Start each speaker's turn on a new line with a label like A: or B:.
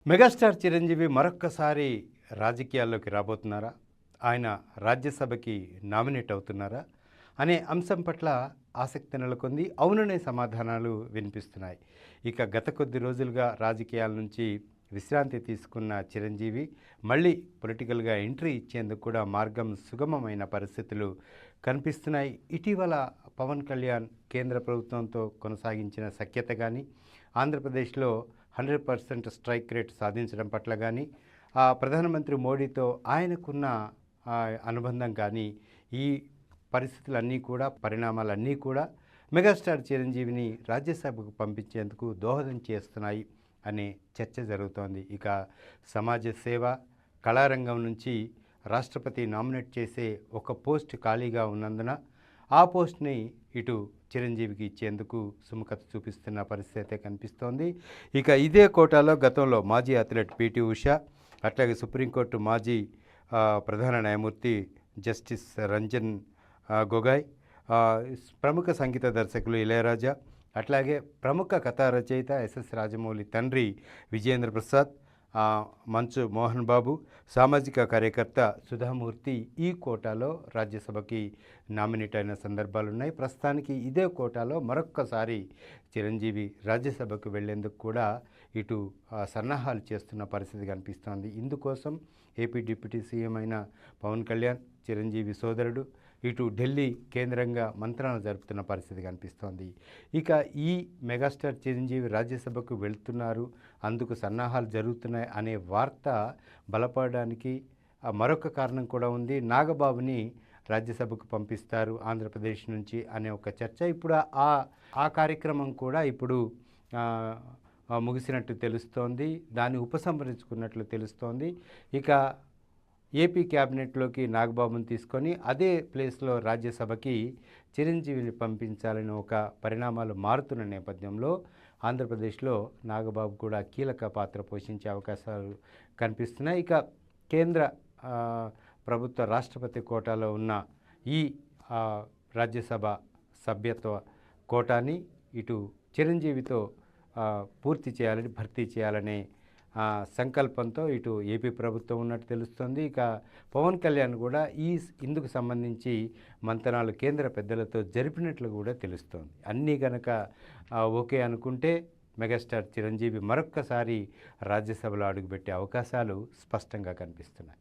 A: Megastar Chiranjeevi మరొక్కసారి రాజకీయాల్లోకి రాబోతున్నారా? ఆయన రాజ్యసభకి నామినేట్ అవుతున్నారా? అనే అంశం పట్ల ఆసక్తి నెలకొంది. అవుననే సమాధానాలు వినిపిస్తున్నాయి. ఇక గత కొద్ది రోజులుగా రాజకీయాల నుంచి విశ్రాంతి తీసుకున్న చిరంజీవి మళ్ళీ పొలిటికల్గా ఎంట్రీ ఇచ్చేందుకు కూడా మార్గం సుగమమైన పరిస్థితులు కనిపిస్తున్నాయి. ఇటీవల పవన్ కళ్యాణ్ కేంద్ర ప్రభుత్వంతో కొనసాగించిన సఖ్యత కానీ, ఆంధ్రప్రదేశ్లో 100% స్ట్రైక్ రేట్ సాధించడం పట్ల కానీ, ప్రధానమంత్రి మోడీతో ఆయనకున్న అనుబంధం కానీ, ఈ పరిస్థితులన్నీ కూడా, పరిణామాలన్నీ కూడా మెగాస్టార్ చిరంజీవిని రాజ్యసభకు పంపించేందుకు దోహదం చేస్తున్నాయి అనే చర్చ జరుగుతోంది. ఇక సమాజ సేవ, కళారంగం నుంచి రాష్ట్రపతి నామినేట్ చేసే ఒక పోస్ట్ ఖాళీగా ఉన్నందున ఆ పోస్ట్ని ఇటు చిరంజీవికి ఇచ్చేందుకు సుముఖత చూపిస్తున్న పరిస్థితి అయితే కనిపిస్తోంది. ఇక ఇదే కోటాలో గతంలో మాజీ అథ్లెట్ పిటి ఉష, అట్లాగే సుప్రీంకోర్టు మాజీ ప్రధాన న్యాయమూర్తి జస్టిస్ రంజన్ గొగాయ్, ప్రముఖ సంగీత దర్శకులు ఇళయరాజా, అట్లాగే ప్రముఖ కథా రచయిత ఎస్ఎస్ రాజమౌళి తండ్రి విజయేంద్ర ప్రసాద్, మంచు మోహన్ బాబు, సామాజిక కార్యకర్త సుధామూర్తి ఈ కోటాలో రాజ్యసభకి నామినేట్ అయిన సందర్భాలున్నాయి. ప్రస్తుతానికి ఇదే కోటాలో మరొక్కసారి చిరంజీవి రాజ్యసభకు వెళ్లేందుకు కూడా ఇటు సన్నాహాలు చేస్తున్న పరిస్థితి కనిపిస్తోంది. ఇందుకోసం ఏపీ డిప్యూటీ సీఎం అయిన పవన్ కళ్యాణ్, చిరంజీవి సోదరుడు ఇటు ఢిల్లీ కేంద్రంగా మంత్రాలు జరుపుతున్న పరిస్థితి కనిపిస్తోంది. ఇక ఈ మెగాస్టార్ చిరంజీవి రాజ్యసభకు వెళ్తున్నారు, అందుకు సన్నాహాలు జరుగుతున్నాయి అనే వార్త బలపడడానికి మరొక కారణం కూడా ఉంది. నాగబాబుని రాజ్యసభకు పంపిస్తారు ఆంధ్రప్రదేశ్ నుంచి అనే ఒక చర్చ ఇప్పుడు ఆ కార్యక్రమం కూడా ఇప్పుడు ముగిసినట్టు తెలుస్తోంది. దాన్ని ఉపసంహరించుకున్నట్లు తెలుస్తోంది. ఇక ఏపీ క్యాబినెట్లోకి నాగబాబుని తీసుకొని అదే ప్లేస్లో రాజ్యసభకి చిరంజీవిని పంపించాలని ఒక పరిణామాలు మారుతున్న నేపథ్యంలో ఆంధ్రప్రదేశ్లో నాగబాబు కూడా కీలక పాత్ర పోషించే అవకాశాలు కనిపిస్తున్నాయి. ఇక కేంద్ర ప్రభుత్వ రాష్ట్రపతి కోటాలో ఉన్న ఈ రాజ్యసభ సభ్యత్వ కోటాని ఇటు చిరంజీవితో పూర్తి చేయాలని, భర్తీ చేయాలనే సంకల్పంతో ఇటు ఏపీ ప్రభుత్వం ఉన్నట్టు తెలుస్తుంది. ఇక పవన్ కళ్యాణ్ కూడా ఇందుకు సంబంధించి మంతనాలు కేంద్ర పెద్దలతో జరిపినట్లు కూడా తెలుస్తోంది. అన్నీ కనుక ఓకే అనుకుంటే మెగాస్టార్ చిరంజీవి మరొక్కసారి రాజ్యసభలో అడుగుపెట్టే అవకాశాలు స్పష్టంగా కనిపిస్తున్నాయి.